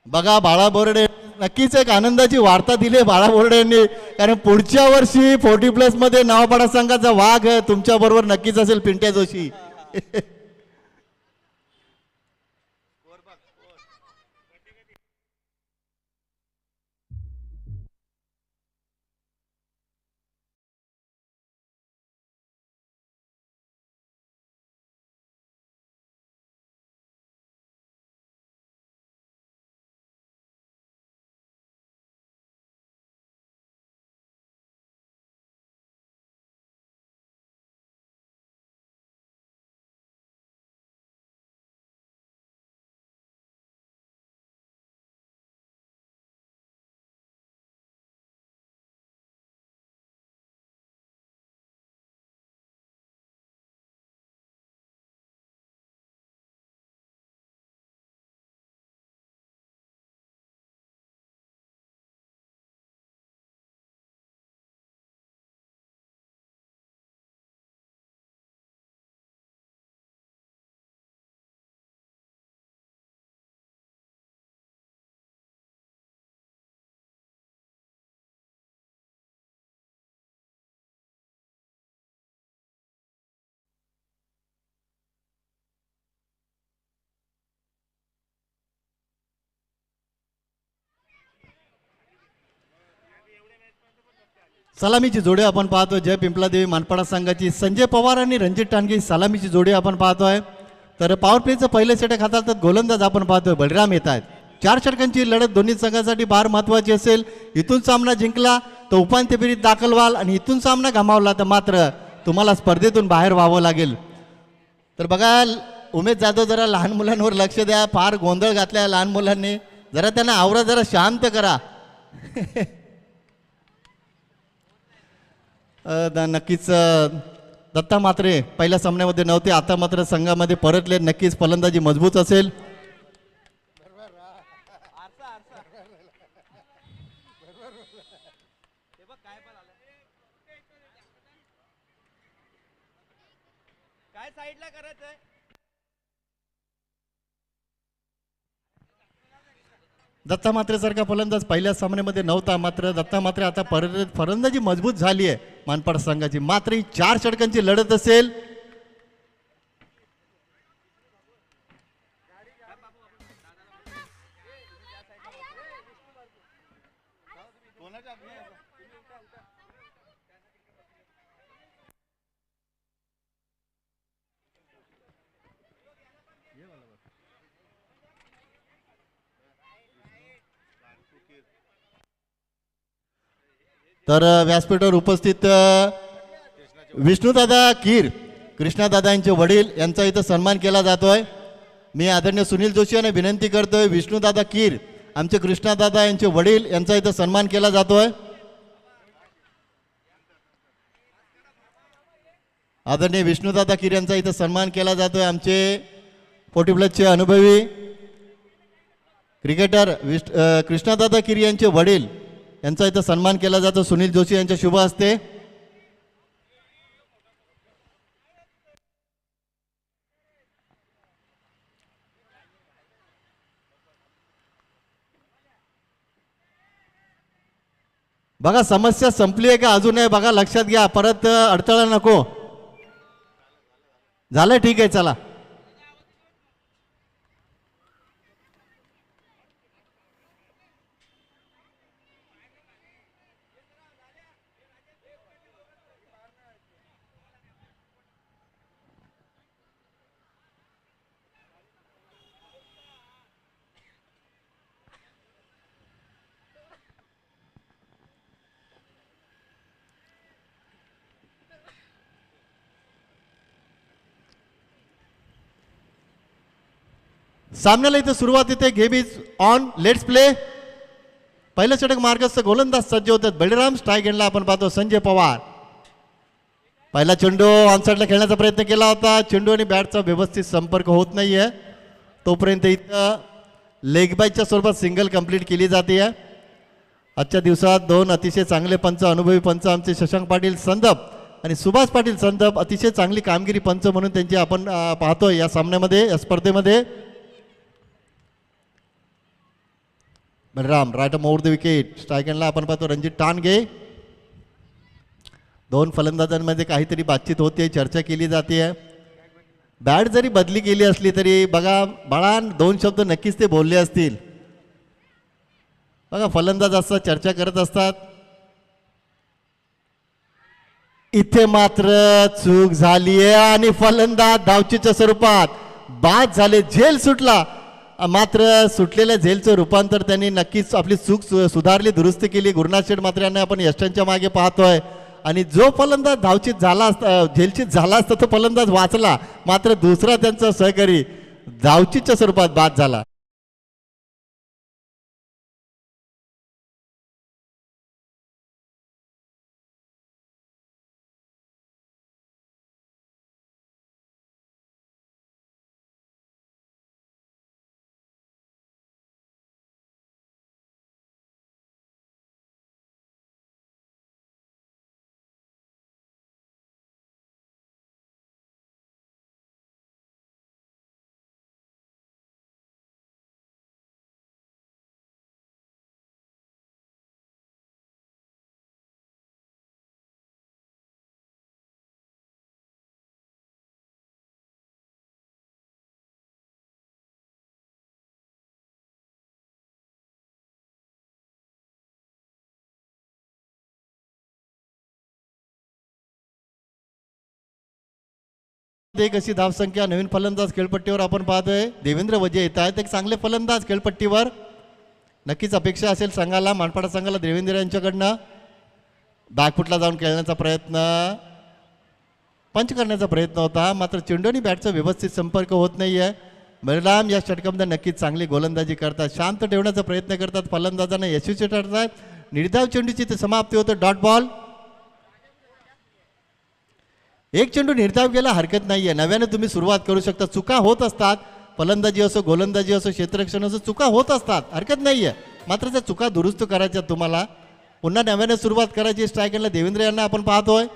बघा बाळा बोर्डे नक्कीच एक आनंदाची वार्ता दिली आहे बाळा बोर्डे यांनी, कारण पुढच्या वर्षी 40+ मध्ये नवापाडा संघाचा वाघ तुमच्या बरोबर नक्कीच असेल पिंट्या जोशी. सलामीची जोडी आपण पाहतोय जय पिंपलादेवी मानपाडा संघाची संजय पवार आणि रणजित टांगे सलामीची जोडी आपण पाहतोय. तर पॉवर प्लेचं पहिलं षटक हाताळतात गोलंदाज आपण पाहतोय बलराम येत आहेत. 4 षटकांची लढत दोन्ही संघासाठी फार महत्वाची असेल. इथून सामना जिंकला तर उपांत्य फेरीत दाखल व्हाल आणि इथून सामना गमावला तर मात्र तुम्हाला स्पर्धेतून बाहेर व्हावं लागेल. तर बघा उमेश जाधव जरा लहान मुलांवर लक्ष द्या, फार गोंधळ घातल्या लहान मुलांनी, जरा त्यांना आवरा, जरा शांत करा. नक्कीच दत्ता मात्रे पहिल्या सामन्यामध्ये नव्हते, आता मात्र संघामध्ये परतले. नक्कीच फलंदाजी मजबूत असेल. काय साईडला करायचंय. दत्ता मात्रे सारखा फलंदाज पहिल्या सामन्यामध्ये नव्हता, मात्र दत्ता मात्रे आता फलंदाजी मजबूत झाली आहे मानपाड संघाची. मात्र ही 4 षटकांची लढत असेल. तर व्यासपीठावर उपस्थित विष्णुदादा कीर, कृष्णादादा यांचे वडील यांचा इथं सन्मान केला जातोय. मी आदरणीय सुनील जोशी यांना विनंती करतोय, विष्णुदादा कीर आमचे कृष्णादादा यांचे वडील यांचा इथं सन्मान केला जातोय. आदरणीय विष्णुदादा कीर यांचा इथं सन्मान केला जातोय. आमचे 40+ अनुभवी क्रिकेटर कृष्णादादा कीर यांचे वडील यांचा इथं सन्मान केला जातो सुनील जोशी यांच्या शुभ हस्ते. बघा समस्या संपली आहे का अजून आहे बघा, लक्षात घ्या, परत अडथळा नको. झालं ठीक आहे चला. सामन्याला इथे सुरुवात येते. Game is on, let's play. पहिलं षटक मार्गस्थ गोलंदाज सज्ज होतात बळीराम. स्ट्राईक एंडला आपण पाहतो संजय पवार. पहिला चेंडू ऑनसाइडला खेळण्याचा प्रयत्न केला होता. चेंडू आणि बॅटचा व्यवस्थित संपर्क होत नाहीये, तोपर्यंत इथं लेग बायच्या स्वरूपात सिंगल कंप्लीट केली जाते. आजच्या दिवसात 2 अतिशय चांगले पंच, अनुभवी पंच आमचे शशांक पाटील संदप आणि सुभाष पाटील संदप अतिशय चांगली कामगिरी पंच म्हणून त्यांची आपण पाहतोय या सामन्यामध्ये, या स्पर्धेमध्ये. Balram right more the wicket. Strike एंडला आपण पाहतो रणजित टानगे. दोन फलंदाजांमध्ये काहीतरी बातचीत होते, चर्चा केली जाते. बॅट जरी बदली केली असली तरी बघा बाळा दोन शब्द नक्कीच ते बोलले असतील. बघा फलंदाज असतात, चर्चा करत असतात. इथे मात्र चूक झालीये आणि फलंदाज धावचीच्या स्वरूपात बाद झाले. झेल सुटला, मात्र सुटलेल्या झेलचं रूपांतर त्यांनी नक्कीच आपली चूक सुधारली, दुरुस्ती केली. गुरुनाथ शेठ मात्र यांना आपण यष्टांच्या मागे पाहतोय. आणि जो फलंदाज धावचीत झाला असता, झेलचीत झाला असता तो फलंदाज वाचला, मात्र दुसरा त्यांचा सहकारी धावचीच्या स्वरूपात बाद झाला. एक अशी धावसंख्या नवीन फलंदाज खेळपट्टीवर आपण पाहतोय. देवेंद्र वजे येत आहेत, एक चांगले फलंदाज खेळपट्टीवर. नक्कीच अपेक्षा असेल संघाला, मानपाडा संघाला देवेंद्र यांच्याकडनं. बॅकफुटला जाऊन खेळण्याचा प्रयत्न, पंच करण्याचा प्रयत्न होता, मात्र चेंडू आणि बॅटचा व्यवस्थित संपर्क होत नाहीये. बलराम या षटकामध्ये नक्कीच चांगली गोलंदाजी करतात, शांत ठेवण्याचा प्रयत्न करतात, फलंदाजांना यशस्वी ठरतात. निर्धाव चेंडूची ते समाप्ती होते, डॉट बॉल. एक चेंडू निर्धाव गेला हरकत नाहीये, नव्याने तुम्ही सुरुवात करू शकता. चुका होत असतात, फलंदाजी असो, गोलंदाजी असो, क्षेत्ररक्षण असो, चुका होत असतात, हरकत नाहीये. मात्र त्या चुका दुरुस्त करायच्या तुम्हाला, पुन्हा नव्याने सुरुवात करायची. स्ट्रायकरला देवेंद्र यांना आपण पाहतोय.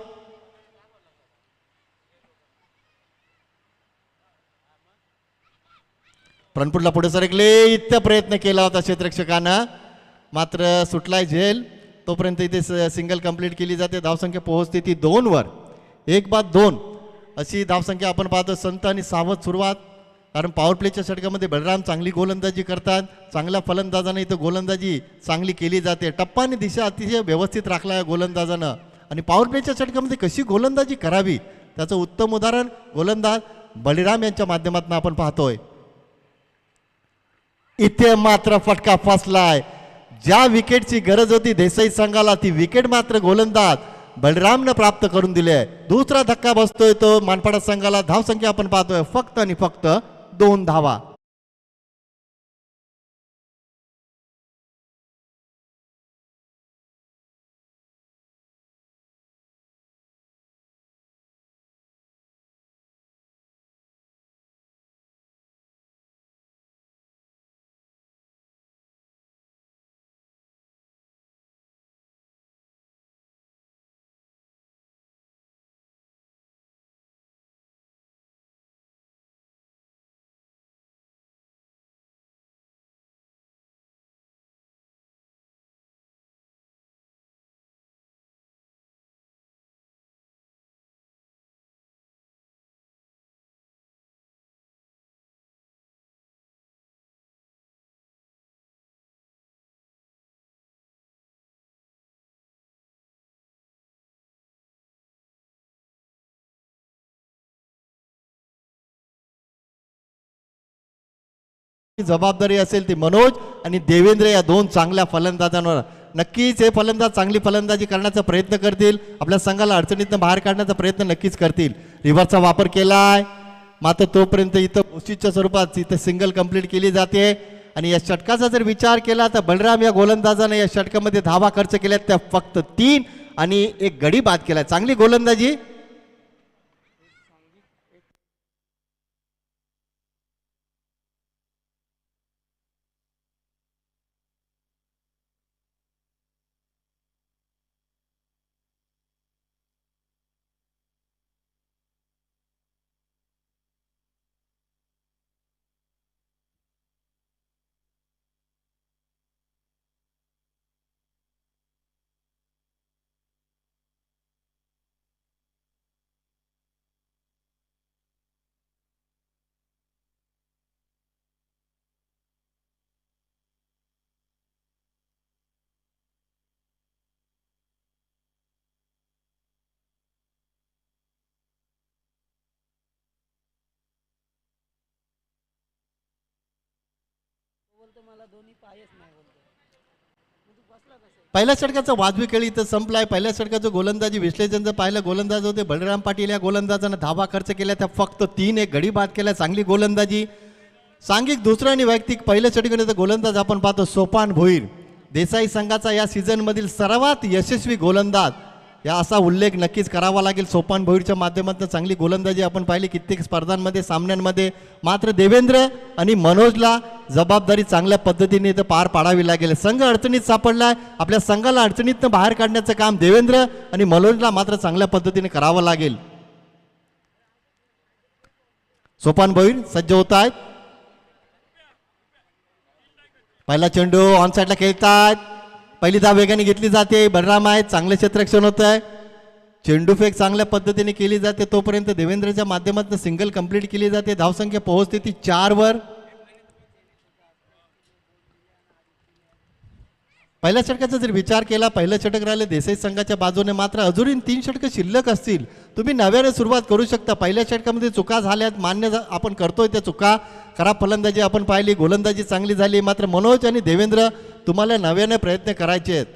फ्रंटफुटला पुढे सरकले, इतका प्रयत्न केला होता क्षेत्ररक्षकानं, मात्र सुटलाय झेल. तोपर्यंत इथे सिंगल कंप्लीट केली जाते. धावसंख्या पोहोचते ती 2 वर. 1-2 अशी धावसंख्या आपण पाहतो. संत आणि सावध सुरुवात, कारण पॉवर प्लेच्या षटकामध्ये बलराम चांगली गोलंदाजी करतात. चांगल्या फलंदाजाने इथं गोलंदाजी चांगली केली जाते. टप्पा आणि दिशा अतिशय व्यवस्थित राखला आहे गोलंदाजानं. आणि पॉवर प्लेच्या षटकामध्ये कशी गोलंदाजी करावी त्याचं उत्तम उदाहरण गोलंदाज बलिराम यांच्या माध्यमातून आपण पाहतोय. इथे मात्र फटका फसलाय. ज्या विकेटची गरज होती देसाई संघाला, ती विकेट मात्र गोलंदाज बलरामनं प्राप्त करून दिले आहे. दुसरा धक्का बसतोय तो मानपाडा संघाला. धावसंख्या आपण पाहतोय फक्त आणि फक्त 2 धावा. जबाबदारी असेल ती मनोज आणि देवेंद्र या 2 चांगल्या फलंदाजांवर. नक्कीच हे फलंदाज चांगली फलंदाजी करण्याचा प्रयत्न करतील, आपल्या संघाला अडचणीतनं बाहेर काढण्याचा प्रयत्न नक्कीच करतील. रिव्हर्सचा वापर केलाय, मात्र तोपर्यंत इथं गोष्टीच्या स्वरूपात इथं सिंगल कंप्लीट केली जाते. आणि या षटकाचा जर विचार केला तर बलराम या गोलंदाजाने या षटकामध्ये धावा खर्च केल्या त्या फक्त 3 आणि एक गडी बाद केलाय. चांगली गोलंदाजी. बोलतो मला दोन्ही पायच नाही बोलतो. मग तू बसला कसं? पहिल्या षटकाचा वाजवी खेळ इथं संपलाय. पहिल्या षटकाचं गोलंदाजी विश्लेषण जर पाहिलं, गोलंदाज होते बलराम पाटील. या गोलंदाजानं धावा खर्च केल्या त्या फक्त 3 एक गडी बाद केल्या. चांगली गोलंदाजी. सांघिक दुसरं आणि वैयक्तिक पहिल्या षटकाचा गोलंदाज आपण पाहतो सोपान भोईर, देसाई संघाचा या सीझन मधील सर्वात यशस्वी गोलंदाज या असा उल्लेख नक्कीच करावा लागेल. सोपान भोईरच्या माध्यमातून चांगली गोलंदाजी आपण पाहिली कित्येक स्पर्धांमध्ये, सामन्यांमध्ये. मात्र देवेंद्र आणि मनोजला जबाबदारी चांगल्या पद्धतीने इथं पार पाडावी लागेल. संघ अडचणीत सापडलाय. आपल्या संघाला अडचणीतनं बाहेर काढण्याचं काम देवेंद्र आणि मनोजला मात्र चांगल्या पद्धतीने करावं लागेल. सोपान भोईर सज्ज होत आहेत. पहिला चेंडू ऑन साईडला खेळतात. पहिली धाव वेगाने घेतली जाते. बलराम आहेत, चांगले क्षेत्ररक्षण होत आहे. चेंडू फेक चांगल्या पद्धतीने केली जाते. तोपर्यंत देवेंद्रच्या माध्यमातून सिंगल कंप्लीट केली जाते. धावसंख्या पोहोचते ती 4 वर. पहिल्या षटकाचा जर विचार केला, पहिलं षटक राहिले देसाई संघाच्या बाजूने. मात्र अजूनही 3 षटकं शिल्लक असतील. तुम्ही नव्याने सुरुवात करू शकता. पहिल्या षटकामध्ये चुका झाल्यात, मान्य आपण करतोय त्या चुका. खराब फलंदाजी आपण पाहिली, गोलंदाजी चांगली झाली. मात्र मनोज आणि देवेंद्र तुम्हाला नव्याने प्रयत्न करायचे आहेत.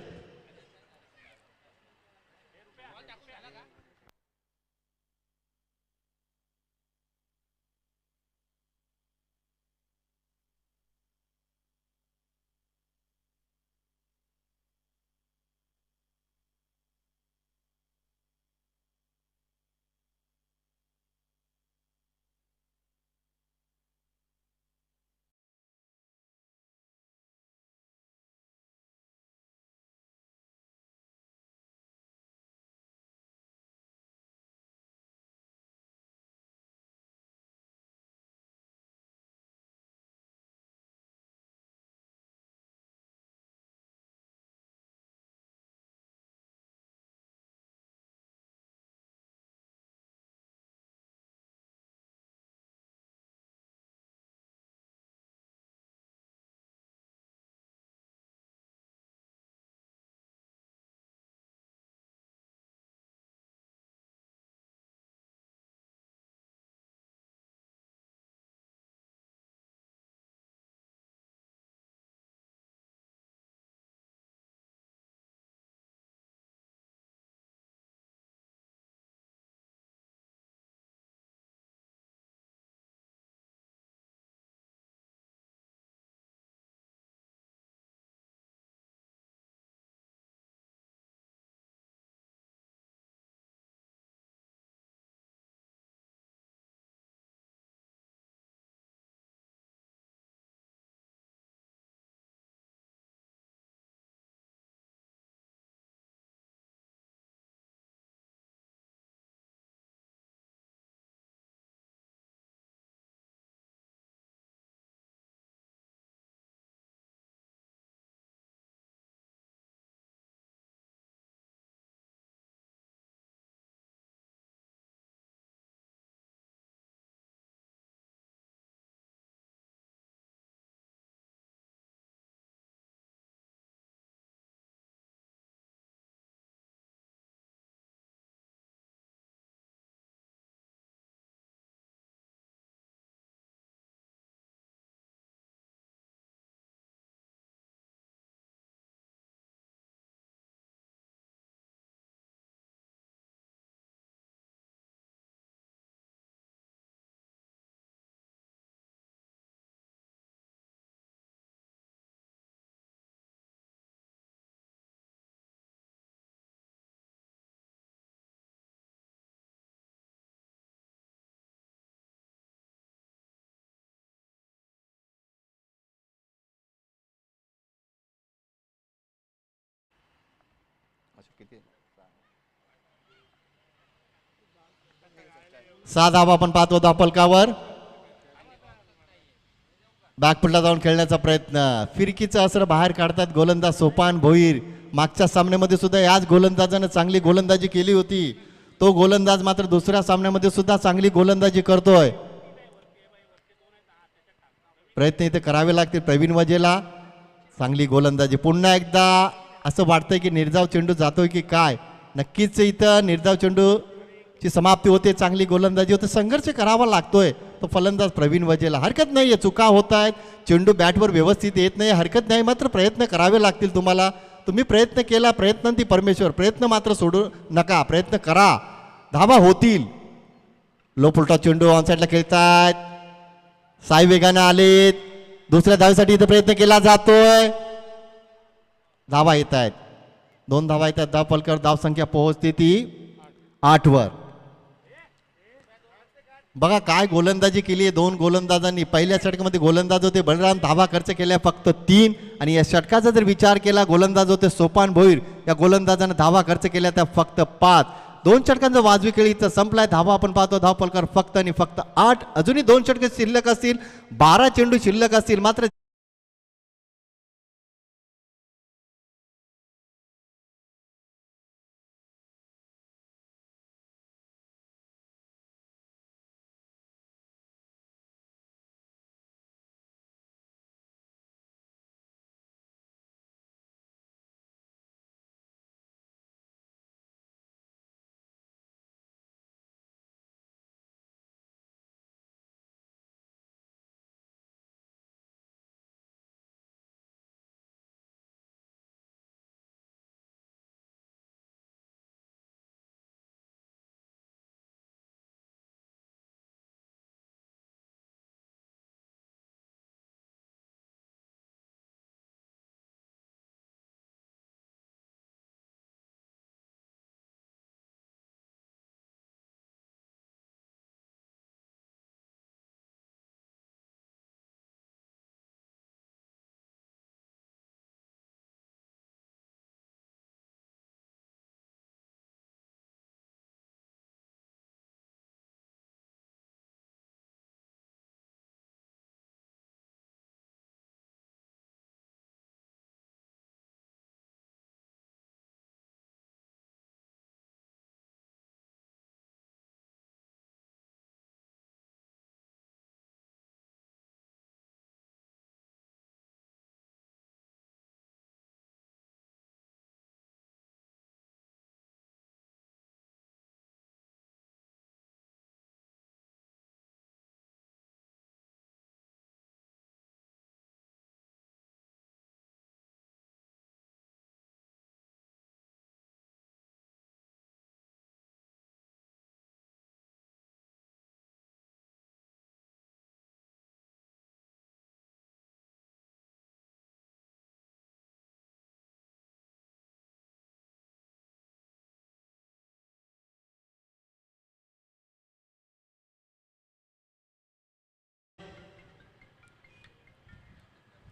सहा धावा आपण पाहतो धावफलकावर. बॅकफुटला जाऊन खेळण्याचा प्रयत्न. फिरकीचं असर बाहेर काढतात गोलंदाज सोपान भोईर. मागच्या सामन्यामध्ये सुद्धा याच गोलंदाजानं चांगली गोलंदाजी केली होती. तो गोलंदाज मात्र दुसऱ्या सामन्यामध्ये सुद्धा चांगली गोलंदाजी करतोय. प्रयत्न इथे करावे लागतील प्रवीण वजेला. चांगली गोलंदाजी. पुन्हा एकदा असं वाटतंय की निर्धाव चेंडू जातोय की काय. नक्कीच इथं निर्धाव चेंडूची समाप्ती होते. चांगली गोलंदाजी होते. संघर्ष करावा लागतोय तो फलंदाज प्रवीण वजेला. हरकत नाही आहे, चुका होत आहेत, चेंडू बॅटवर व्यवस्थित येत नाही, हरकत नाही, मात्र प्रयत्न करावे लागतील तुम्हाला. तुम्ही प्रयत्न केला, प्रयत्नांती परमेश्वर, प्रयत्न मात्र सोडू नका, प्रयत्न करा, धावा होतील. लो फुलटॉस चेंडू ऑनसाईडला खेळतायत, साई वेगाने आलेत, दुसऱ्या धावेसाठी इथं प्रयत्न केला जातोय, धावा येत आहेत, 2 धावा येतात. धाव फलकावर धाव संख्या पोहोचते ती 8 वर. बघा काय गोलंदाजी केली आहे 2 गोलंदाजांनी. पहिल्या षटकामध्ये गोलंदाज होते बलराम, धावा खर्च केल्या फक्त 3, आणि या षटकाचा जर विचार केला गोलंदाज होते सोपान भोईर, या गोलंदाजाने धावा खर्च केल्या त्या फक्त 5. 2 षटकांचा वाजवी खेळ इथं संपलाय. धावा आपण पाहतो, धाव फलकावर फक्त आणि फक्त 8. अजूनही 2 षटके शिल्लक असतील, 12 चेंडू शिल्लक असतील, मात्र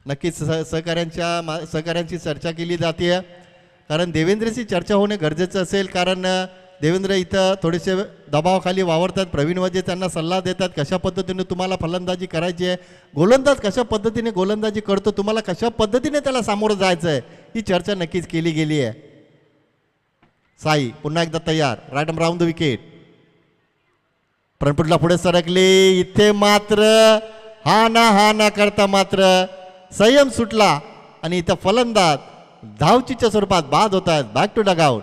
नक्कीच सहकाऱ्यांची चर्चा केली जाते, कारण देवेंद्रची चर्चा होणे गरजेचं असेल. कारण देवेंद्र इथं थोडेसे दबावाखाली वावरतात. प्रवीण वजे त्यांना सल्ला देतात कशा पद्धतीने तुम्हाला फलंदाजी करायची आहे, गोलंदाज कशा पद्धतीने गोलंदाजी करतो, तुम्हाला कशा पद्धतीने त्याला सामोरं जायचं आहे, ही चर्चा नक्कीच केली गेली आहे. साई पुन्हा एकदा तयार, राईट राऊंड द विकेट, फ्रंटफुटला पुढे सरकले, इथे मात्र हा ना करता मात्र संयम सुटला, आणि इथं फलंदाज धावचीच्या स्वरूपात बाद होत आहेत. Back to dugout.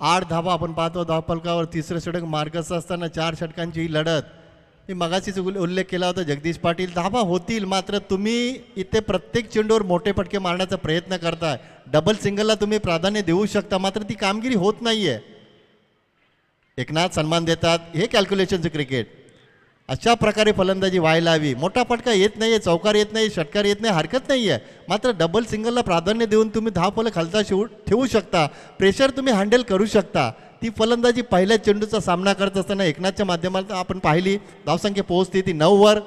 आठ धावा आपण पाहतो धावफलकावर. तिसरं षटक मार्गस्थ असताना 4 षटकांची ही लढत. मी मगाशीच उल्लेख केला होता जगदीश पाटील, धावा होतील, मात्र तुम्ही इथे प्रत्येक चेंडूवर मोठे फटके मारण्याचा प्रयत्न करताय. डबल सिंगलला तुम्ही प्राधान्य देऊ शकता, मात्र ती कामगिरी होत नाहीये. एकनाथ सन्मान देतात, हे कॅल्क्युलेशनचं क्रिकेट. अशा प्रकारे फलंदाजी व्हायला हवी. मोठा फटका येत नाहीये, चौकार येत नाही, षटकार येत नाही, हरकत नाही आहे, मात्र डबल सिंगलला प्राधान्य देऊन तुम्ही धावफलक खालचा ठेवू शकता, प्रेशर तुम्ही हँडल करू शकता. ती फलंदाजी पहिल्या चेंडूचा सामना करत असताना एकनाथच्या माध्यमातून आपण पाहिली. धावसंख्या पोहोचते ती 9 वर.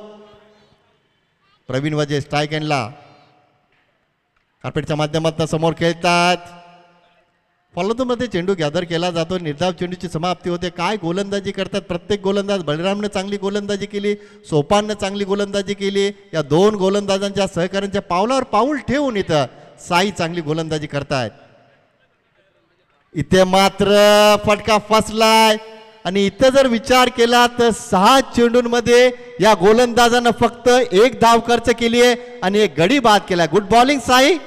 प्रवीण वजे स्ट्राईक एंडला कार्पेटच्या माध्यमातून समोर खेळतात. फॉलोमध्ये चेंडू गॅदर केला जातो, निर्धाव चेंडूची समाप्ती होते. काय गोलंदाजी करतात प्रत्येक गोलंदाज. बलरामने चांगली गोलंदाजी केली, सोपानने चांगली गोलंदाजी केली. या दोन गोलंदाजांच्या सहकार्यांच्या पावलावर पाऊल ठेवून इथं साई चांगली गोलंदाजी करतायत. इथे मात्र फटका फसलाय आणि इथं जर विचार केला तर 6 चेंडूंमध्ये या गोलंदाजानं फक्त 1 धाव खर्च केली आहे आणि 1 गडी बाद केलाय. Good bowling Sai.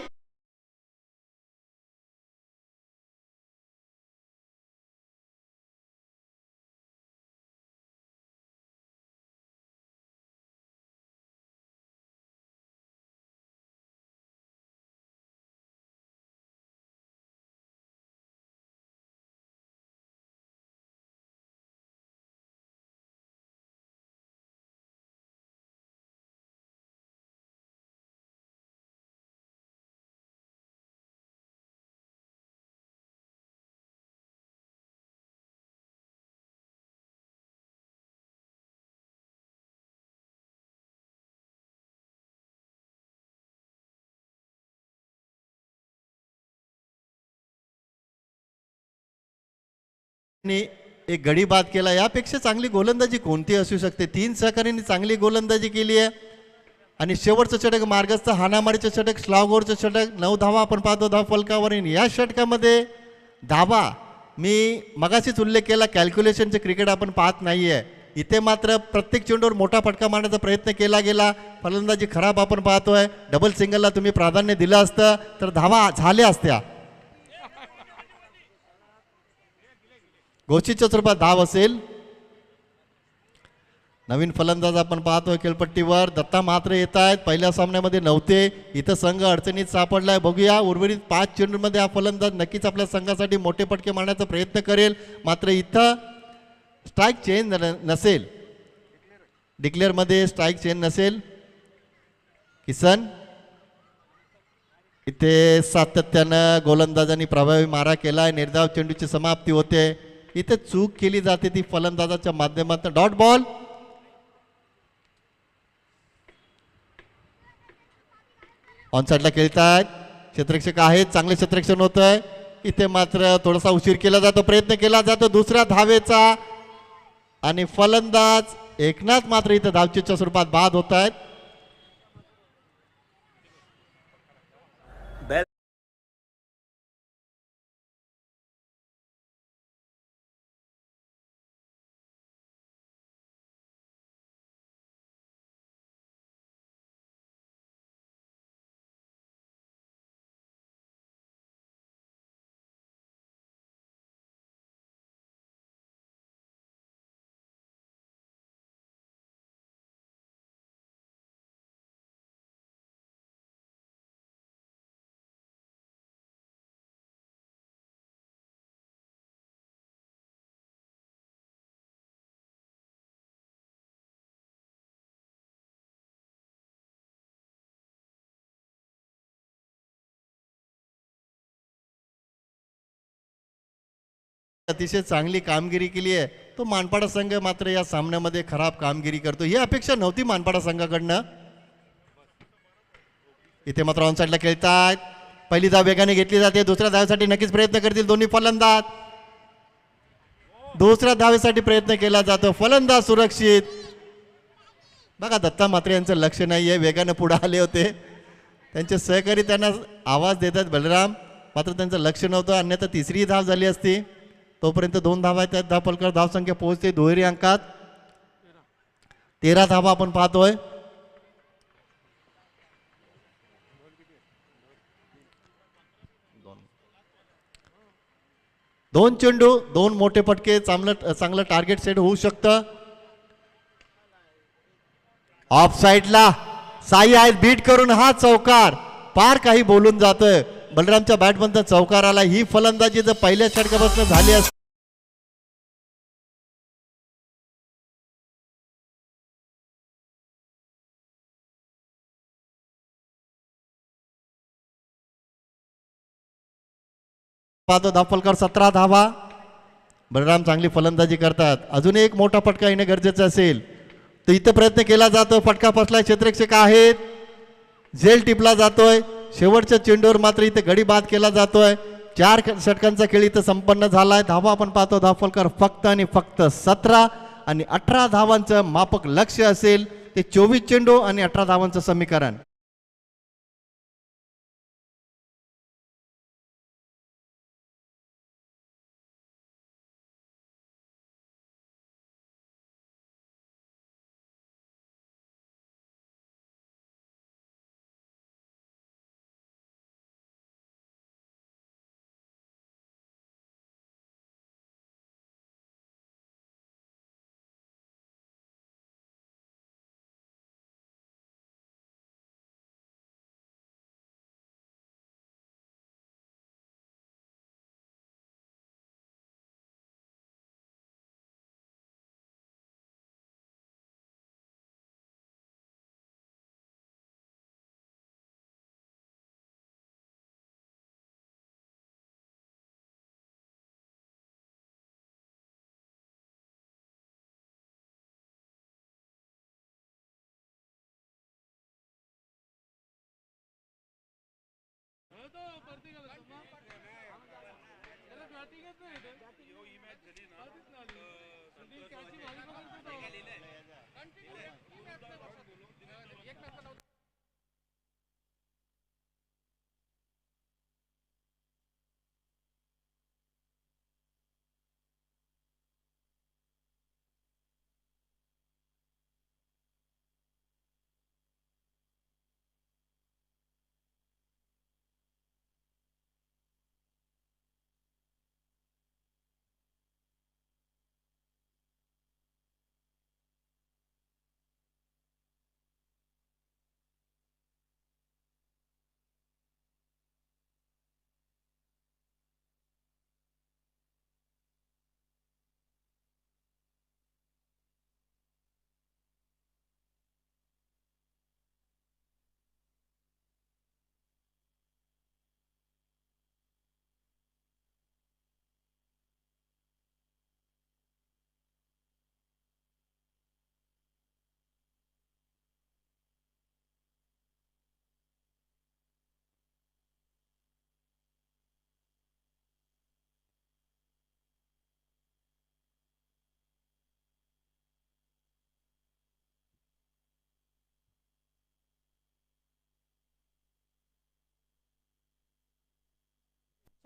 एक गडी बाद केला. यापेक्षा चांगली गोलंदाजी कोणती असू शकते. 3 सहकार्यांनी चांगली गोलंदाजी केली आहे आणि शेवटचं षटक मार्गस्थ हाणामारीचं षटक, स्लॉगवरचं षटक, 9 धावा आपण पाहतो धाव फलकावर. या षटकामध्ये धावा मी मगाशीच उल्लेख केला, कॅल्क्युलेशनचे क्रिकेट आपण पाहत नाहीये. इथे मात्र प्रत्येक चेंडूवर मोठा फटका मारण्याचा प्रयत्न केला गेला. फलंदाजी खराब आपण पाहतोय. डबल सिंगलला तुम्ही प्राधान्य दिलं असतं तर धावा झाल्या असत्या. घोषितच्या स्वरूपात धाव असेल. नवीन फलंदाज आपण पाहतोय खेळपट्टीवर. दत्ता मात्र येत आहेत, पहिल्या सामन्यामध्ये नव्हते. इथं संघ अडचणीत सापडलाय. बघूया उर्वरित 5 चेंडूंमध्ये हा फलंदाज नक्कीच आपल्या संघासाठी मोठे फटके मारण्याचा प्रयत्न करेल. मात्र इथं स्ट्राईक चेंज नसेल, डिक्लेअरमध्ये स्ट्राईक चेंज नसेल. किसन इथे सातत्यानं गोलंदाजांनी प्रभावी मारा केलाय. निर्धाव चेंडूची समाप्ती होते. इथे चूक केली जाते ती फलंदाजाच्या माध्यमातून. Dot ball. ऑन साईडला खेळतायत, क्षेत्ररक्षक आहेत, चांगले क्षेत्ररक्षण होत आहे. इथे मात्र थोडासा उशीर केला जातो, प्रयत्न केला जातो दुसऱ्या धावेचा आणि फलंदाज एकनाथ मात्र इथे धावचीच्या स्वरूपात बाद होत आहेत. अतिशय चांगली कामगिरी केली आहे. तो मानपाडा संघ मात्र या सामन्यामध्ये खराब कामगिरी करतो. ही अपेक्षा नव्हती मानपाडा संघाकडनं. इथे मात्र ऑन साईडला खेळतात. पहिली धाव वेगाने घेतली जाते. दुसऱ्या धावेसाठी नक्कीच प्रयत्न करतील दोन्ही फलंदाज. दुसऱ्या धावेसाठी प्रयत्न केला जातो. फलंदाज सुरक्षित. बघा दत्ता मात्र यांचं लक्ष नाहीये, वेगाने पुढे आले होते. त्यांचे सहकारी त्यांना आवाज देतात बलराम, मात्र त्यांचं लक्ष नव्हतं, अन्यथा तिसरी धाव झाली असती. तोपर्यंत 2 धावा आहेत. धाव फलकावर धावसंख्या पोहोचते दुहेरी अंकात. 13 धावा आपण पाहतोय. दोन चेंडू 2 मोठे फटके. चांगलं टार्गेट सेट होऊ शकतं. ऑफ साईडला साई आहेत, बीट करून हा चौकार पार काही बोलून जातोय. बलरामच्या बॅटमधून चौकार आला. ही फलंदाजी जर पहिल्या षटकापासून झाली असती पाहतो धावफलकावर 17 धावा. बलराम चांगली फलंदाजी करतात. अजून एक मोठा फटका येणे गरजेचं असेल तर इथं प्रयत्न केला जातो. फटका फसला. क्षेत्ररक्षक आहेत. झेल टिपला जातोय. शेवटच्या चेंडूवर मात्र इथे गडी बाद केला जातोय. 4 षटकांचा खेळ इथं संपन्न झालाय. धावा आपण पाहतो धावफलकावर फक्त आणि फक्त 17 आणि 18 धावांचं मापक लक्ष्य असेल ते 24 चेंडू आणि 18 धावांचं समीकरण.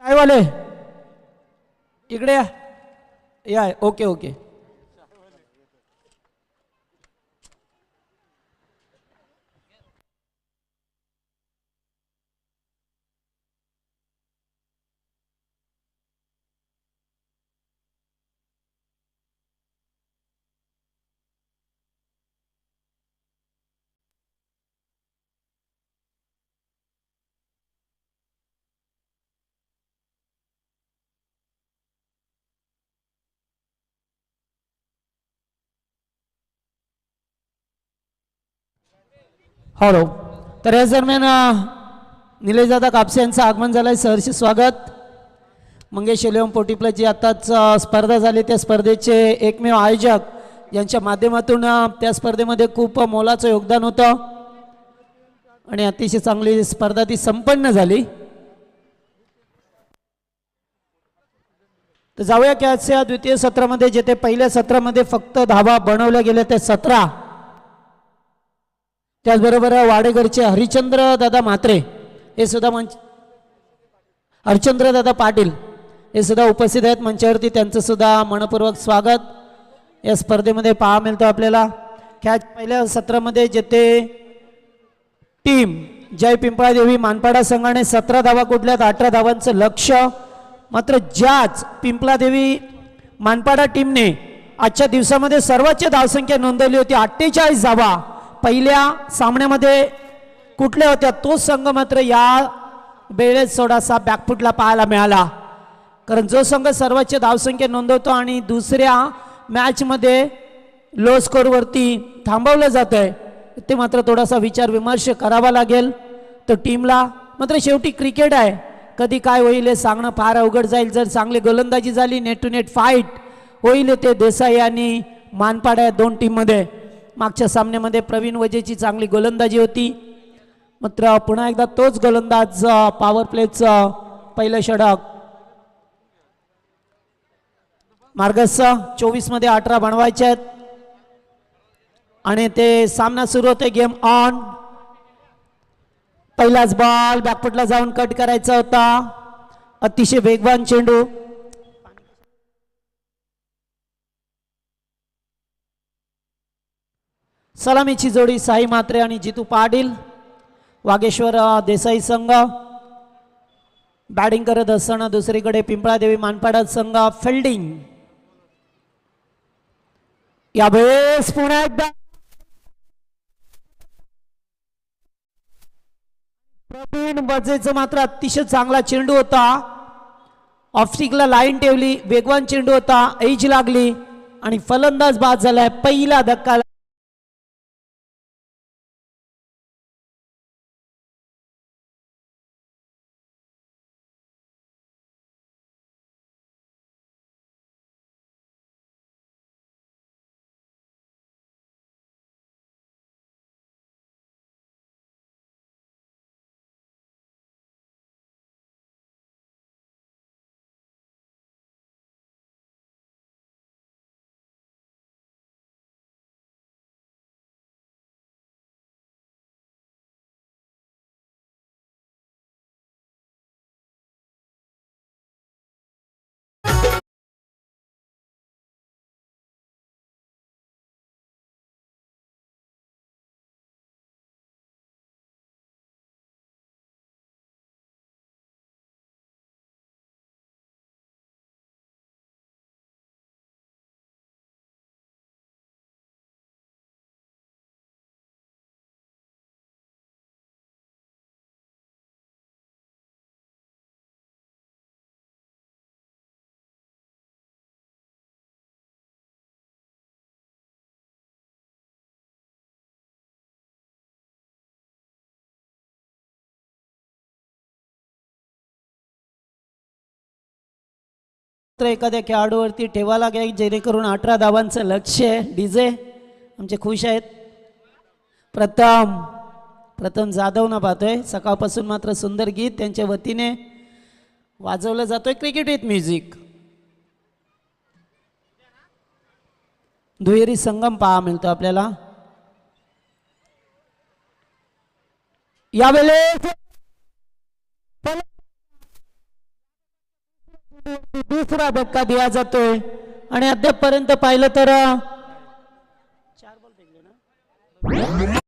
चायवाले इकडे या. या ओके ओके. हॅलो. तर याच दरम्यान निलेशदादा कापसे यांचं आगमन झालंय. सहर्ष स्वागत. मंगेश एलियम पोटी प्लस जी आत्ताच स्पर्धा झाली त्या स्पर्धेचे एकमेव आयोजक यांच्या माध्यमातून त्या स्पर्धेमध्ये खूप मोलाचं योगदान होतं आणि अतिशय चांगली स्पर्धा ती संपन्न झाली. तर जाऊया की आजच्या द्वितीय सत्रामध्ये जेथे पहिल्या सत्रामध्ये फक्त धावा बनवल्या गेल्या त्या 17. त्याचबरोबर वाडेघरचे हरिचंद्र दादा म्हात्रे हे सुद्धा हरिचंद्र दादा पाटील हे सुद्धा उपस्थित आहेत मंचावरती. त्यांचं सुद्धा मनपूर्वक स्वागत या स्पर्धेमध्ये पाहा मिळतं आपल्याला. पहिल्या सत्रामध्ये जेथे टीम जय पिंपळादेवी मानपाडा संघाने 17 धावा कुठल्यात 18 धावांचं लक्ष्य. मात्र ज्याच पिंपळादेवी मानपाडा टीमने आजच्या दिवसामध्ये सर्वोच्च धावसंख्या नोंदवली होती 48 धावा पहिल्या सामन्यामध्ये कुठल्या होत्या तो संघ मात्र या वेळेस थोडासा बॅकफुटला पाहायला मिळाला. कारण जो संघ सर्वोच्च धावसंख्या नोंदवतो आणि दुसऱ्या मॅचमध्ये लो स्कोरवरती थांबवलं जात आहे ते मात्र थोडासा विचार विमर्श करावा लागेल तर टीमला. मात्र शेवटी क्रिकेट आहे. कधी काय होईल हे सांगणं फार अवघड जाईल. जर चांगली गोलंदाजी झाली, नेट टू नेट फाईट होईल ते देसाई आणि मानपाडा या दोन टीममध्ये. मागच्या सामन्यामध्ये प्रवीण वजेची चांगली गोलंदाजी होती, मात्र पुन्हा एकदा तोच गोलंदाज पॉवर प्लेचं पहिलं षटक. मार्गस्थ 24 मध्ये 18 बनवायचे आहेत आणि ते सामना सुरू होते. Game on. पहिलाच बॉल बॅकफुटला जाऊन कट करायचा होता. अतिशय वेगवान चेंडू. सलामीची जोडी साई मात्रे आणि जितू पाटील. वागेश्वर देसाई संघ बॅटिंग करत असताना दुसरीकडे पिंपळादेवी मानपाडा संघ फिल्डिंग. यावेळेस पुन्हा एकदा प्रवीण वजेचं मात्र अतिशय चांगला चेंडू होता. ऑफस्टिकला लाईन ठेवली, वेगवान चेंडू होता, एज लागली आणि फलंदाज बाद झालाय. पहिला धक्का. एखाद्या खेळाडूवरती ठेवा लागेल जेणेकरून 18 धावांचं लक्ष्य आहे. डीजे आमचे खुश आहेत. प्रथम जाधव ना पाहतोय. सकाळपासून मात्र सुंदर गीत त्यांच्या वतीने वाजवलं जातोय. Cricket with music. दुहेरी संगम पहा मिळतो आपल्याला. यावेळेस दुसरा धक्का दिला जातोय आणि अद्यापपर्यंत पाहिलं तर 4 बॉल फेकले ना.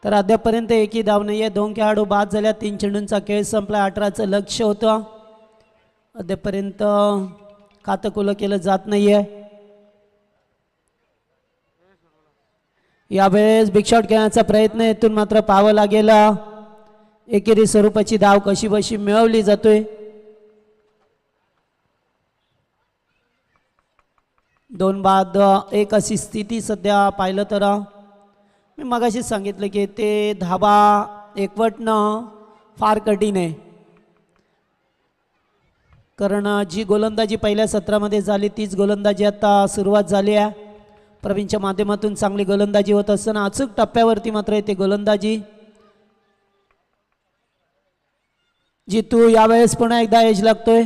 तर अद्यापपर्यंत एकही धाव नाही आहे. 2 खेळाडू बाद झाल्या. 3 चेंडूंचा खेळ संपला. 18चं लक्ष होतं. अद्यापपर्यंत खातं केलं जात नाहीये. यावेळेस बिग शॉट खेळण्याचा प्रयत्न इथून मात्र पाहावं लागेल. एकेरी स्वरूपाची धाव कशी बशी मिळवली जातोय. 2 बाद 1 अशी स्थिती सध्या पाहिलं तर मी मगाशीच सांगितलं की ते धाबा एकवटणं फार कठीण आहे, कारण जी गोलंदाजी पहिल्या सत्रामध्ये झाली तीच गोलंदाजी आता सुरुवात झाली आहे. प्रवीणच्या माध्यमातून चांगली गोलंदाजी होत असताना अचूक टप्प्यावरती मात्र येते गोलंदाजी. जितू यावेळेस पुन्हा एकदा एज लागतोय,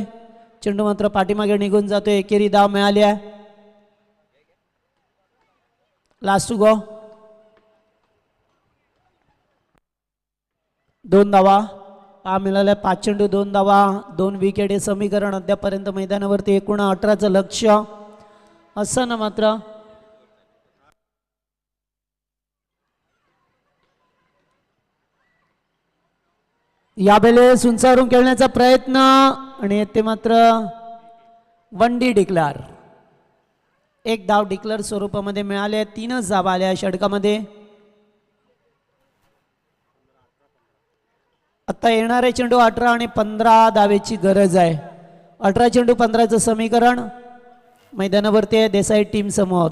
चेंडू मात्र पाठीमागे निघून जातोय. एकेरी धाव मिळाली आहे. Last to go. 2 धावा मिळाल्या. 5 चेंडू 2 धावा 2 विकेट हे समीकरण अद्यापर्यंत मैदानावरती एकूण 18चं लक्ष असताना मात्र यावेळेस उंचावरून खेळण्याचा प्रयत्न आणि ते मात्र 1 डी डिक्लेअर. 1 धाव डिक्लेअर स्वरूपामध्ये मिळाले. 3च धावा आल्या षटकामध्ये. आता येणारे चेंडू 18 आणि 15 धावेची गरज आहे. 18 चेंडू 15चं समीकरण मैदानावरती आहे देसाई टीम समोर.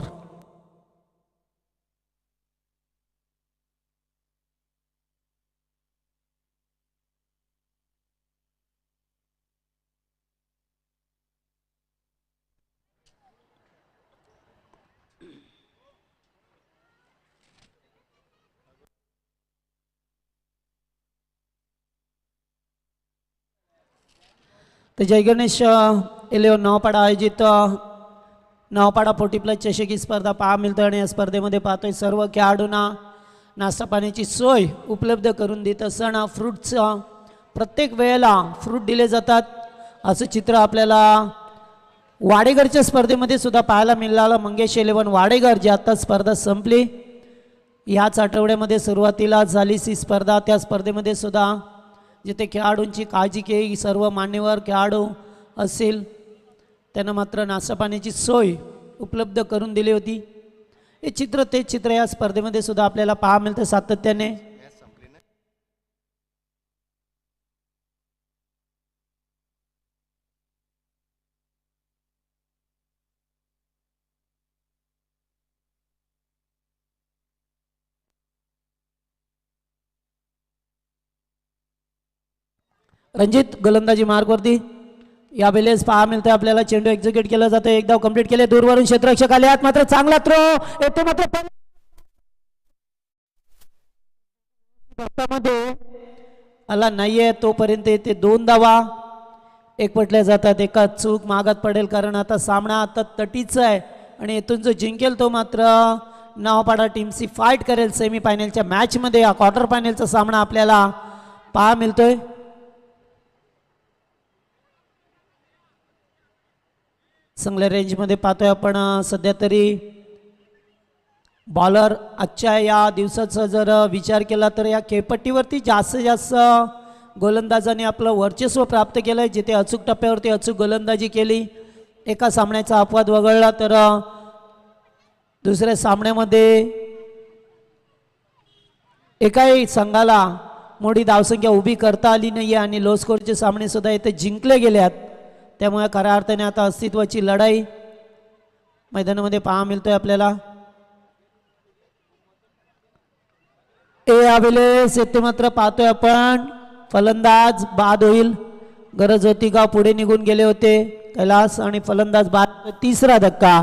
तर जय गणेश इलेव्हन नवपाडा आयोजित नवपाडा 40+ चषकी स्पर्धा पाहा मिळतो आणि या स्पर्धेमध्ये पाहतोय सर्व खेळाडूंना नाश्ता पाण्याची सोय उपलब्ध करून देत असताना फ्रूटचं प्रत्येक वेळेला फ्रूट दिले जातात असं चित्र आपल्याला वाडेघरच्या स्पर्धेमध्ये सुद्धा पाहायला मिळालं. मंगेश इलेव्हन वाडेघर जी आता स्पर्धा संपली, ह्याच आठवड्यामध्ये सुरुवातीला झाली ती स्पर्धा. त्या स्पर्धेमध्ये सुद्धा जिथे खेळाडूंची काळजी केली, सर्व मान्यवर खेळाडू असतील त्यांना मात्र नाश्ता पाण्याची सोय उपलब्ध करून दिली होती. हे चित्र तेच चित्र या स्पर्धेमध्ये सुद्धा आपल्याला पाहा मिळतं सातत्याने. रणजित गोलंदाजी मार्गवरती यावेळेस पहा मिळतोय आपल्याला. चेंडू एक्झिक्यूट केला जातो. 1 धाव कंप्लीट केले. दूरवरून क्षेत्ररक्षक आले आहेत, मात्र चांगला थ्रो येतो मात्र आला नाहीये तोपर्यंत येते 2 धावा एकवटल्या जातात. एका चूक मागात पडेल कारण आता सामना आता तटीचा आहे आणि इथून जो जिंकेल तो मात्र नवपाडा टीमची फाईट करेल सेमीफायनलच्या मॅचमध्ये. हा क्वार्टर फायनलचा सामना आपल्याला पहा मिळतोय. चांगल्या रेंजमध्ये पाहतोय आपण सध्या तरी. बॉलर आजच्या या दिवसाचा जर विचार केला तर या खेळपट्टीवरती जास्तीत जास्त गोलंदाजांनी आपलं वर्चस्व प्राप्त केलं आहे. जिथे अचूक टप्प्यावरती अचूक गोलंदाजी केली. एका सामन्याचा अपवाद वगळला तर दुसऱ्या सामन्यामध्ये एकाही संघाला मोठी धावसंख्या उभी करता आली नाही आणि लो स्कोरचे सामने सुद्धा इथे जिंकले गेले आहेत. त्यामुळे खऱ्या अर्थाने आता अस्तित्वाची लढाई मैदानामध्ये पहा मिळतोय आपल्याला. यावेळेस येथे मात्र पाहतोय आपण फलंदाज बाद होईल. गरज होती का पुढे निघून गेले होते कैलास आणि फलंदाज बाद. 3रा धक्का.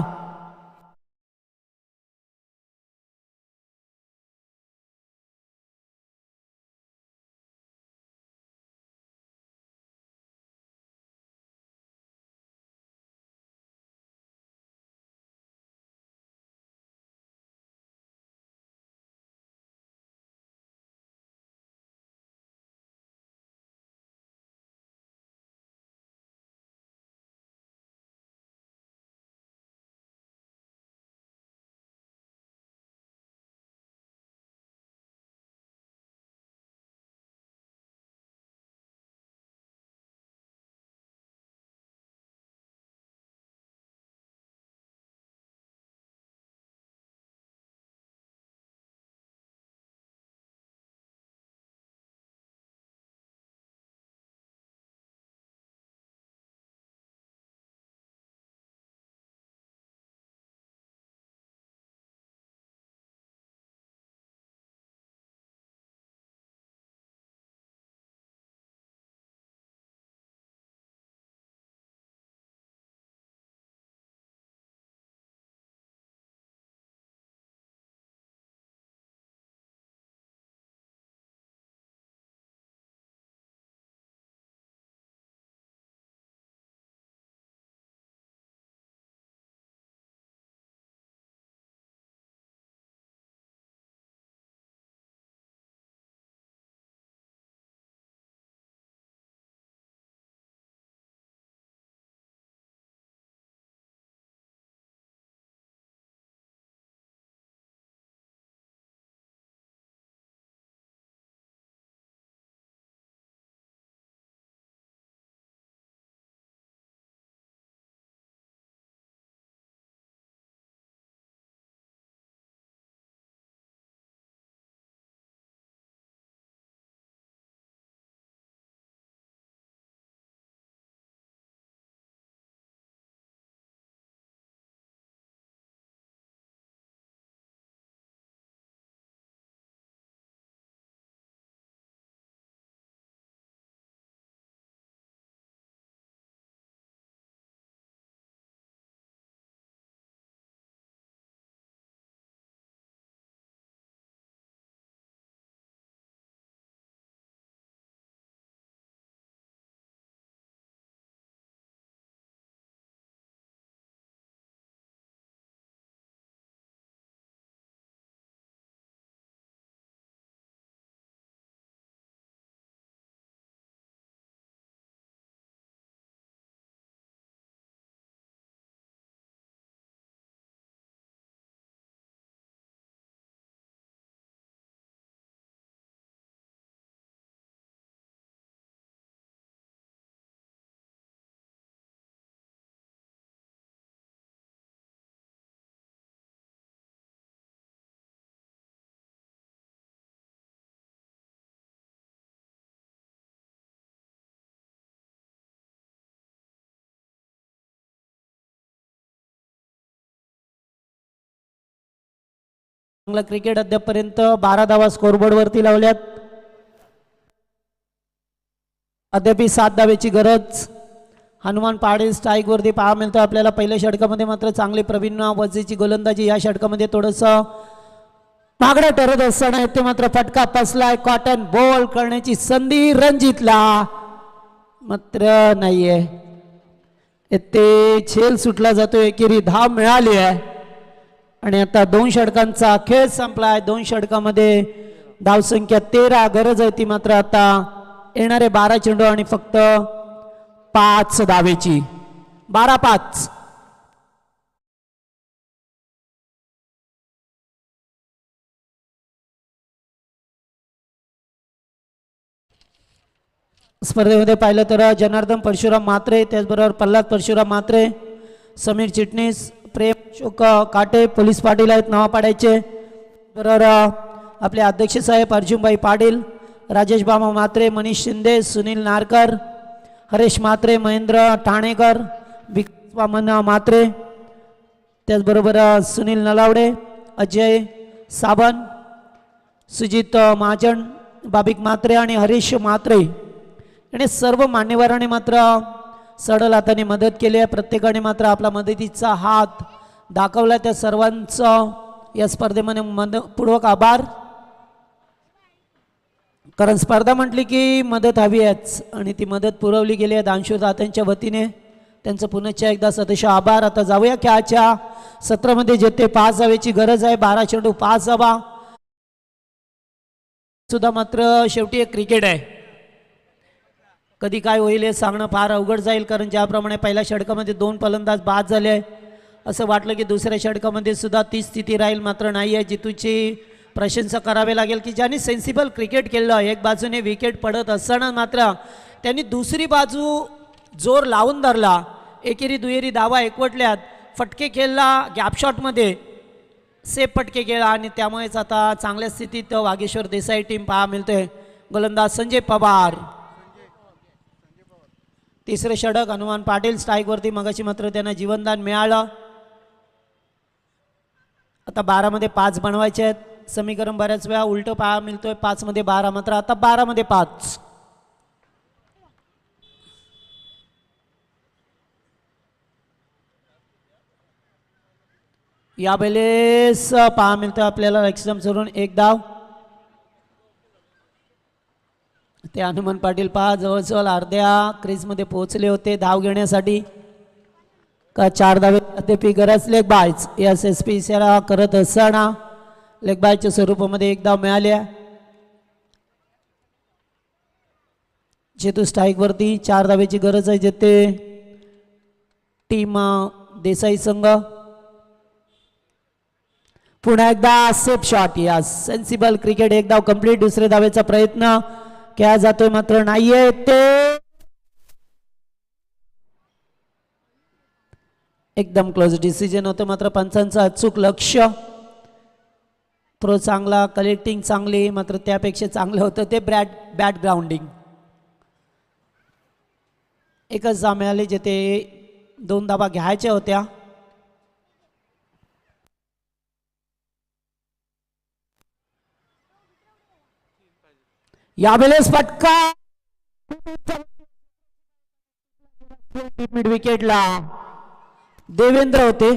चांगला क्रिकेट अद्यापपर्यंत 12 धावा स्कोरबोर्ड वरती लावल्यात. अद्याप 7 धावेची गरज. हनुमान पाटील स्ट्राईक वरती पाहा मिळतो आपल्याला. पहिल्या षटकामध्ये मात्र चांगली प्रवीण वजेची गोलंदाजी, या षटकामध्ये थोडंसं मागडं ठरत असताना ते मात्र फटका फसलाय. कॉटन बॉल करण्याची संधी रणजितला मात्र नाहीये. ते झेल सुटला जातो. एकेरी धाव मिळाली आहे आणि आता 2 षटकांचा खेळ संपलाय. 2 षटकामध्ये धावसंख्या 13. गरज आहे ती मात्र आता येणारे 12 चेंडू आणि फक्त 5 धावेची. 12-5. स्पर्धेमध्ये पाहिलं तर जनार्दन परशुराम म्हात्रे, त्याचबरोबर प्रल्हाद परशुराम म्हात्रे, समीर चिटणीस, प्रेम अशोक काटे, पोलीस पाटील आहेत नवापाड्याचे. बरोबर आपले अध्यक्ष साहेब अर्जुनभाई पाटील, राजेश बाबा म्हात्रे, मनीष शिंदे, सुनील नारकर, हरेश म्हात्रे, महेंद्र ठाणेकर, विकास वामन म्हात्रे, त्याचबरोबर सुनील नलावडे, अजय साबण, सुजित महाजन, बाबिक म्हात्रे आणि हरीश म्हात्रे आणि सर्व मान्यवरांनी मात्र सडल हाताने मदत केली आहे. प्रत्येकाने मात्र आपला मदतीचा हात दाखवला. त्या सर्वांचं या स्पर्धेमध्ये मनपूर्वक आभार. कारण स्पर्धा म्हटली की मदत हवी आहेच आणि ती मदत पुरवली गेली आहे दानशूर दात्यांच्या वतीने. त्यांचं पुनश्च एकदा सदस्य आभार. आता जाऊया खेळाच्या सत्रामध्ये जेथे 5 धावेची गरज आहे. 12 चेंडू 5 धावा सुद्धा मात्र शेवटी एक क्रिकेट आहे. कधी काय होईल हे सांगणं फार अवघड जाईल. कारण ज्याप्रमाणे पहिल्या षटकामध्ये 2 फलंदाज बाद झाले असं वाटलं की दुसऱ्या षटकामध्ये सुद्धा ती स्थिती राहील, मात्र नाही आहे. जितूची प्रशंसा करावी लागेल की ज्यांनी सेन्सिबल क्रिकेट केलं. एक बाजूने विकेट पडत असताना मात्र त्यांनी दुसरी बाजू जोर लावून धरला. एकेरी दुहेरी धावा एकवटल्यात, फटके खेळला, गॅप शॉटमध्ये सेफ फटके खेळला आणि त्यामुळेच आता चांगल्या स्थितीत वागेश्वर देसाई टीम पहा मिळते. गोलंदाज संजय पवार. तिसरे षटक हनुमान पाटील स्ट्राईकवरती. मगाशी मात्र त्यांना जीवनदान मिळालं. आता 12 मध्ये 5 बनवायचे आहेत. समीकरण बऱ्याच वेळा उलट पहा मिळतोय. 5 मध्ये 12 मात्र आता 12 मध्ये 5. या वेळेस पहा मिळतोय आपल्याला एक्स्ट्रम सोडून 1 धाव. ते हनुमान पाटील पहा जवळजवळ अर्ध्या क्रीजमध्ये पोहोचले होते धाव घेण्यासाठी. का 4 धावे अद्याप गरज. लेग बायच SSP इशारा करत असताना लेग बायच्या स्वरूपामध्ये 1 धाव मिळाल्या. जेतू स्ट्राईकवरती 4 धावेची गरज आहे जेथे टीम देसाई संघ. पुन्हा एकदा सेफ शॉट. या सेन्सिबल क्रिकेट. 1 धाव कंप्लीट. दुसरे धावेचा प्रयत्न क्या जातोय मात्र नाहीये. ते एकदम क्लोज डिसिजन होतं मात्र पंचांचं अचूक लक्ष. थ्रो चांगला, कलेक्टिंग चांगली, मात्र त्यापेक्षा चांगलं होतं ते बॅट ग्राउंडिंग. एकच धाव मिळाली जेथे 2 धावा घ्यायच्या होत्या. यावेळेस फटका मिड विकेटला देवेंद्र होते.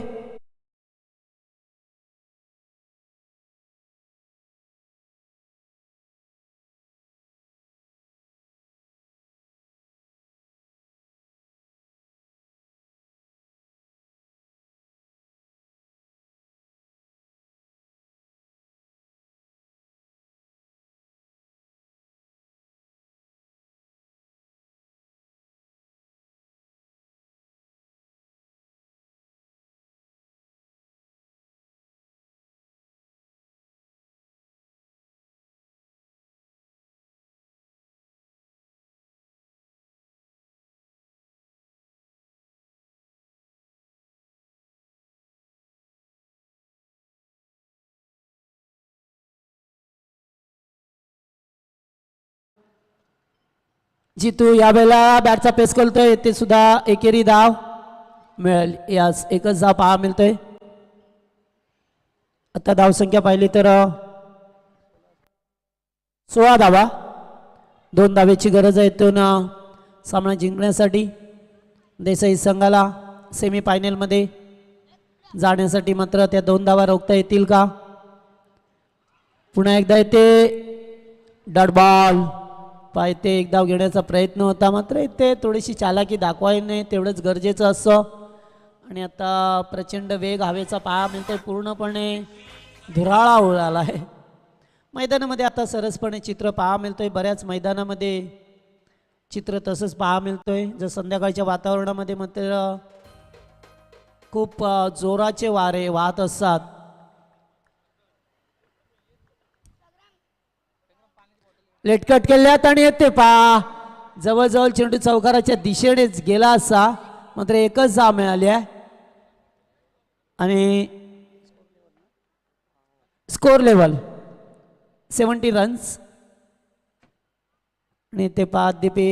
जितू यावेळेला बॅटचा पेस करतोय. ते सुद्धा एकेरी धाव मिळेल. यास एकच धाव पहा मिळतोय. आता धावसंख्या पाहिली तर 16 धावा, 2 धावेची गरज आहे इथून सामना जिंकण्यासाठी. देसाई संघाला सेमी फायनलमध्ये जाण्यासाठी मात्र त्या 2 धावा रोखता येतील का? पुन्हा एकदा येते डॉट बॉल, पायथे एक धाव घेण्याचा प्रयत्न होता, मात्र इथे थोडीशी चालाकी दाखवायने तेवढंच गरजेचं असतं. आणि आता प्रचंड वेग हवेचा पाहा मिळतोय, पूर्णपणे धुराळा उडाला आहे मैदानामध्ये. आता सरसपणे चित्र पाहा मिळतोय, बऱ्याच मैदानामध्ये चित्र तसंच पाहा मिळतोय. जर संध्याकाळच्या वातावरणामध्ये मात्र खूप जोराचे वारे वाहत असतात. लेटकट केल्यात आणि येते पहा, जवळजवळ चेंडू चौकाराच्या दिशेनेच गेला असा, मात्र एकच धाव मिळाली आहे. आणि स्कोर लेवल 70 रन्स. आणि ते पहा दीपी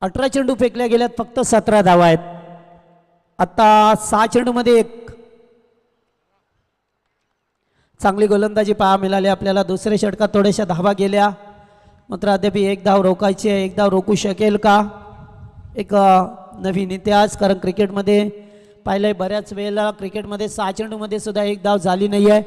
18 चेंडू फेकल्या गेल्यात, फक्त 17 धावा आहेत. आता 6 चेंडूमध्ये 1 चांगली गोलंदाजी पहा मिळाली आपल्याला. दुसऱ्या षटकात थोड्याशा धावा गेल्या, मात्र अद्याप 1 धाव रोखायची आहे. 1 धाव रोखू शकेल का? एक नवीन इतिहास, कारण क्रिकेटमध्ये पाहिलंय बऱ्याच वेळेला क्रिकेटमध्ये 6 चेंडूमध्ये सुद्धा 1 धाव झाली नाही आहे.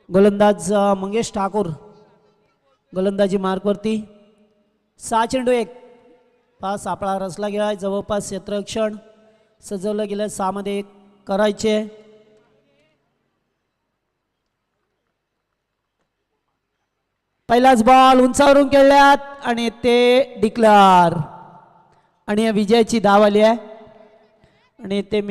गोलंदाज मंगेश ठाकूर गोलंदाजी मार्कवरती. 6 चेंडू 1 पास सापळा रचला गेला आहे. जवळपास क्षेत्ररक्षण सजवलं गेलं. 6 मध्ये 1 करायचे. पहिलाच बॉल उंचावरून खेळल्यात आणि ते डिक्लेअर, आणि या विजयाची धाव आली आहे. आणि ते